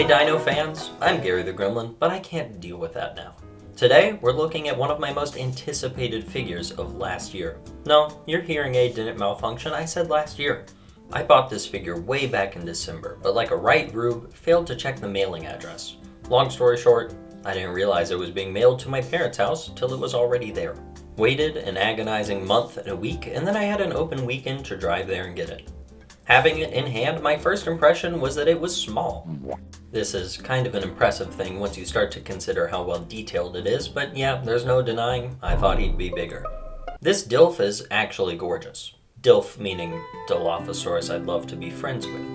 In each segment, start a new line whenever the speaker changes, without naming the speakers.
Hey Dino fans, I'm Gary the Gremlin, but I can't deal with that now. Today, we're looking at one of my most anticipated figures of last year. No, your hearing aid didn't malfunction, I said last year. I bought this figure way back in December, but like a right rube, failed to check the mailing address. Long story short, I didn't realize it was being mailed to my parents' house till it was already there. Waited an agonizing month and a week, and then I had an open weekend to drive there and get it. Having it in hand, my first impression was that it was small. This is kind of an impressive thing once you start to consider how well detailed it is, but yeah, there's no denying, I thought he'd be bigger. This Dilf is actually gorgeous. Dilf meaning Dilophosaurus I'd love to be friends with.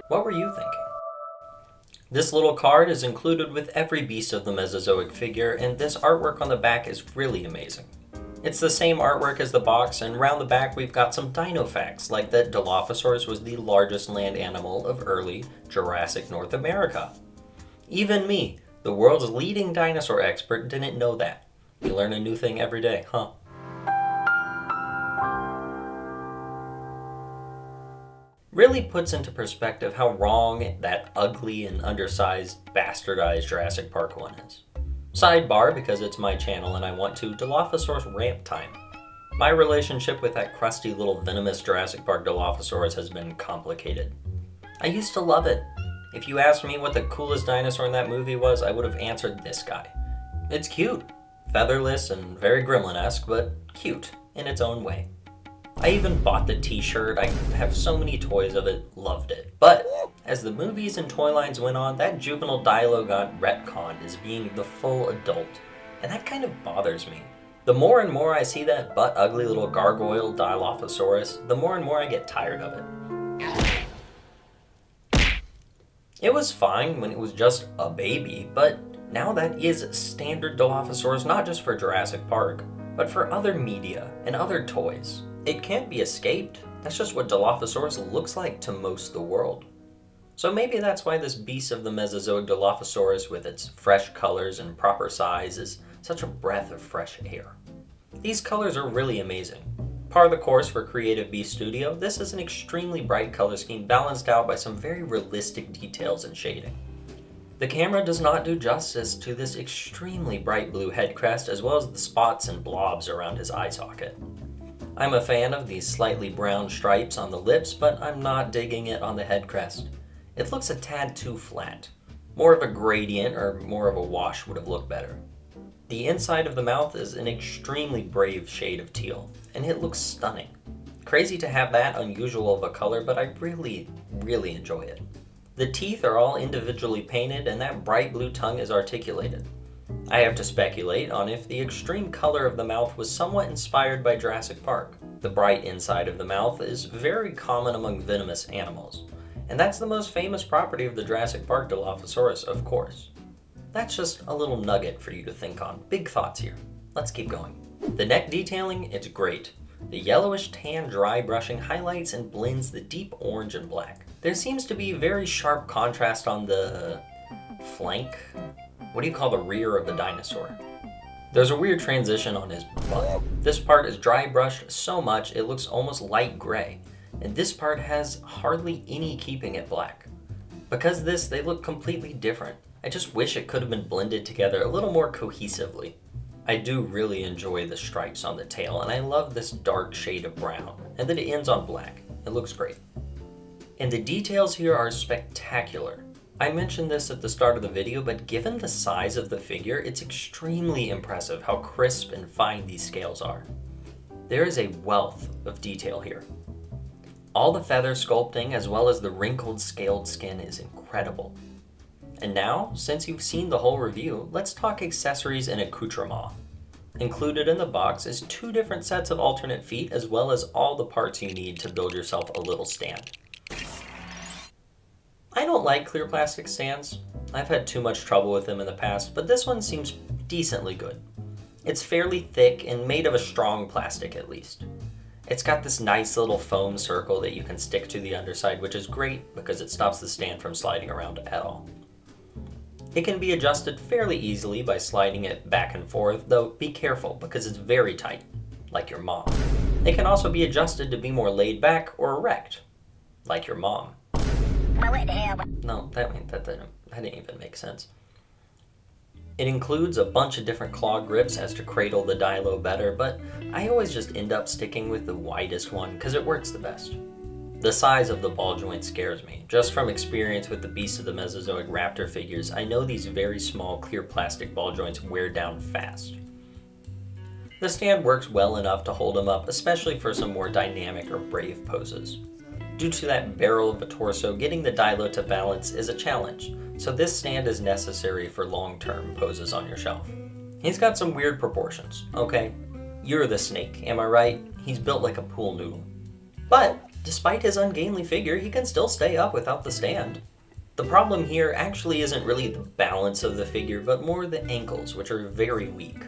What were you thinking? This little card is included with every beast of the Mesozoic figure, and this artwork on the back is really amazing. It's the same artwork as the box, and around the back we've got some dino facts, like that Dilophosaurus was the largest land animal of early Jurassic North America. Even me, the world's leading dinosaur expert, didn't know that. You learn a new thing every day, huh? Really puts into perspective how wrong that ugly and undersized, bastardized Jurassic Park one is. Sidebar, because it's my channel and I want to, Dilophosaurus rant time. My relationship with that crusty little venomous Jurassic Park Dilophosaurus has been complicated. I used to love it. If you asked me what the coolest dinosaur in that movie was, I would have answered this guy. It's cute. Featherless and very gremlin-esque, but cute in its own way. I even bought the t-shirt, I have so many toys of it, loved it. But as the movies and toy lines went on, that juvenile Dilo got retconned as being the full adult, and that kind of bothers me. The more and more I see that butt-ugly little gargoyle Dilophosaurus, the more and more I get tired of it. It was fine when it was just a baby, but now that is standard Dilophosaurus not just for Jurassic Park, but for other media and other toys. It can't be escaped. That's just what Dilophosaurus looks like to most of the world. So maybe that's why this beast of the Mesozoic Dilophosaurus with its fresh colors and proper size is such a breath of fresh air. These colors are really amazing. Par the course for Creative Beast Studio, this is an extremely bright color scheme balanced out by some very realistic details and shading. The camera does not do justice to this extremely bright blue head crest as well as the spots and blobs around his eye socket. I'm a fan of these slightly brown stripes on the lips, but I'm not digging it on the head crest. It looks a tad too flat. More of a gradient or more of a wash would have looked better. The inside of the mouth is an extremely brave shade of teal, and it looks stunning. Crazy to have that unusual of a color, but I really enjoy it. The teeth are all individually painted, and that bright blue tongue is articulated. I have to speculate on if the extreme color of the mouth was somewhat inspired by Jurassic Park. The bright inside of the mouth is very common among venomous animals, and that's the most famous property of the Jurassic Park Dilophosaurus, of course. That's just a little nugget for you to think on. Big thoughts here. Let's keep going. The neck detailing, it's great. The yellowish tan dry brushing highlights and blends the deep orange and black. There seems to be very sharp contrast on the flank. What do you call the rear of the dinosaur? There's a weird transition on his butt. This part is dry brushed so much it looks almost light gray, and this part has hardly any keeping it black. Because of this, they look completely different. I just wish it could have been blended together a little more cohesively. I do really enjoy the stripes on the tail, and I love this dark shade of brown, and that it ends on black. It looks great. And the details here are spectacular. I mentioned this at the start of the video, but given the size of the figure, it's extremely impressive how crisp and fine these scales are. There is a wealth of detail here. All the feather sculpting as well as the wrinkled scaled skin is incredible. And now, since you've seen the whole review, let's talk accessories and accoutrements. Included in the box is 2 different sets of alternate feet as well as all the parts you need to build yourself a little stand. I don't like clear plastic stands. I've had too much trouble with them in the past, but this one seems decently good. It's fairly thick and made of a strong plastic at least. It's got this nice little foam circle that you can stick to the underside, which is great because it stops the stand from sliding around at all. It can be adjusted fairly easily by sliding it back and forth, though be careful because it's very tight, like your mom. It can also be adjusted to be more laid back or erect, like your mom. No, that didn't even make sense. It includes a bunch of different claw grips as to cradle the Dilo better, but I always just end up sticking with the widest one because it works the best. The size of the ball joint scares me. Just from experience with the Beast of the Mesozoic Raptor figures, I know these very small clear plastic ball joints wear down fast. The stand works well enough to hold them up, especially for some more dynamic or brave poses. Due to that barrel of a torso, getting the Dilo to balance is a challenge, so this stand is necessary for long-term poses on your shelf. He's got some weird proportions, okay? You're the snake, am I right? He's built like a pool noodle. But, despite his ungainly figure, he can still stay up without the stand. The problem here actually isn't really the balance of the figure, but more the ankles, which are very weak.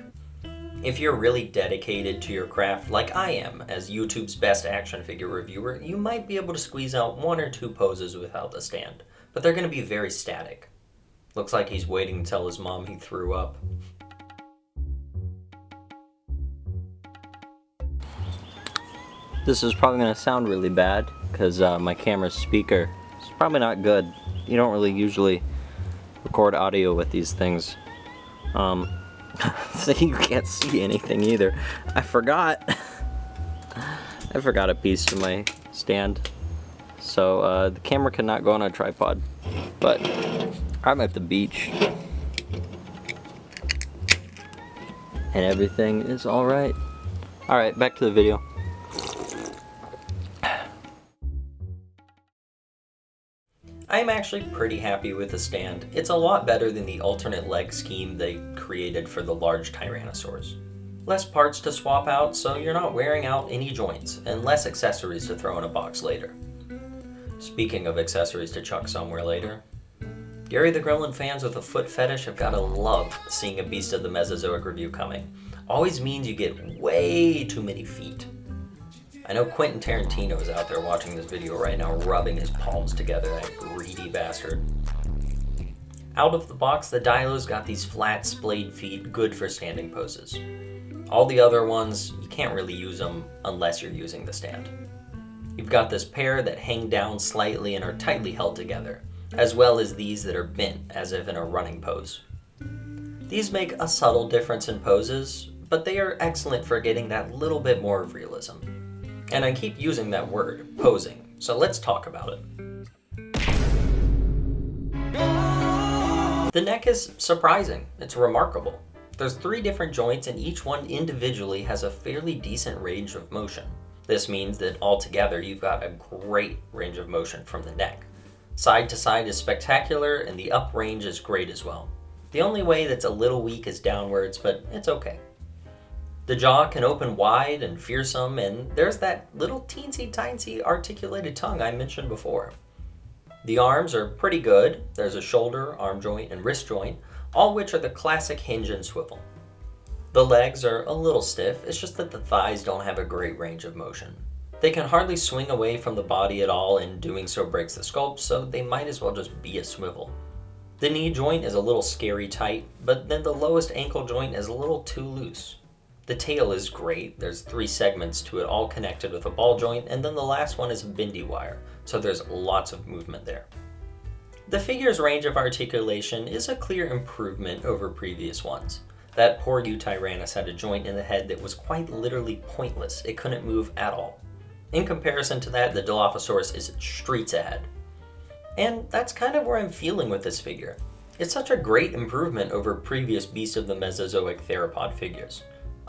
If you're really dedicated to your craft, like I am, as YouTube's best action figure reviewer, you might be able to squeeze out one or two poses without the stand, but they're going to be very static. Looks like he's waiting to tell his mom he threw up. This is probably going to sound really bad, because my camera's speaker is probably not good. You don't really usually record audio with these things. So you can't see anything either. I forgot a piece to my stand, so the camera cannot go on a tripod. But I'm at the beach, and everything is all right. All right, back to the video. I'm actually pretty happy with the stand. It's a lot better than the alternate leg scheme they created for the large Tyrannosaurs. Less parts to swap out, so you're not wearing out any joints, and less accessories to throw in a box later. Speaking of accessories to chuck somewhere later, Gary the Gremlin fans with a foot fetish have gotta love seeing a Beast of the Mesozoic review coming. Always means you get way too many feet. I know Quentin Tarantino is out there watching this video right now, rubbing his palms together, that greedy bastard. Out of the box, the Dilo's got these flat, splayed feet, good for standing poses. All the other ones, you can't really use them unless you're using the stand. You've got this pair that hang down slightly and are tightly held together, as well as these that are bent, as if in a running pose. These make a subtle difference in poses, but they are excellent for getting that little bit more of realism. And I keep using that word, posing, so let's talk about it. The neck is surprising. It's remarkable. There's 3 different joints and each one individually has a fairly decent range of motion. This means that altogether you've got a great range of motion from the neck. Side to side is spectacular and the up range is great as well. The only way that's a little weak is downwards, but it's okay. The jaw can open wide and fearsome, and there's that little teensy-tiny articulated tongue I mentioned before. The arms are pretty good. There's a shoulder, arm joint, and wrist joint, all which are the classic hinge and swivel. The legs are a little stiff, it's just that the thighs don't have a great range of motion. They can hardly swing away from the body at all, and doing so breaks the sculpt, so they might as well just be a swivel. The knee joint is a little scary tight, but then the lowest ankle joint is a little too loose. The tail is great. There's 3 segments to it, all connected with a ball joint, and then the last one is a bendy wire, so there's lots of movement there. The figure's range of articulation is a clear improvement over previous ones. That poor Eutyrannus had a joint in the head that was quite literally pointless. It couldn't move at all. In comparison to that, the Dilophosaurus is streets ahead. And that's kind of where I'm feeling with this figure. It's such a great improvement over previous Beast of the Mesozoic theropod figures.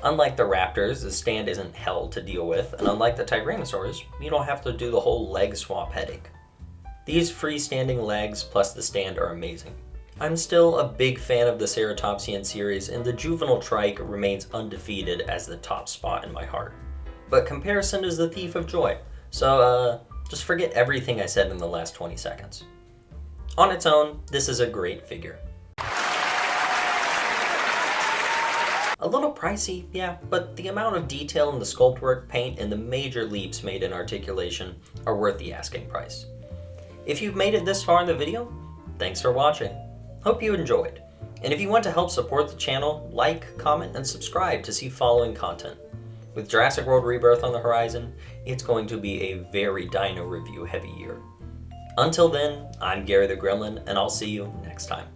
Unlike the raptors, the stand isn't hell to deal with, and unlike the Tyrannosaurs, you don't have to do the whole leg swap headache. These freestanding legs plus the stand are amazing. I'm still a big fan of the Ceratopsian series, and the juvenile trike remains undefeated as the top spot in my heart. But comparison is the thief of joy, so just forget everything I said in the last 20 seconds. On its own, this is a great figure. A little pricey, yeah, but the amount of detail in the sculpt work, paint, and the major leaps made in articulation are worth the asking price. If you've made it this far in the video, thanks for watching. Hope you enjoyed. And if you want to help support the channel, like, comment, and subscribe to see following content. With Jurassic World Rebirth on the horizon, it's going to be a very dino review heavy year. Until then, I'm Gary the Gremlin, and I'll see you next time.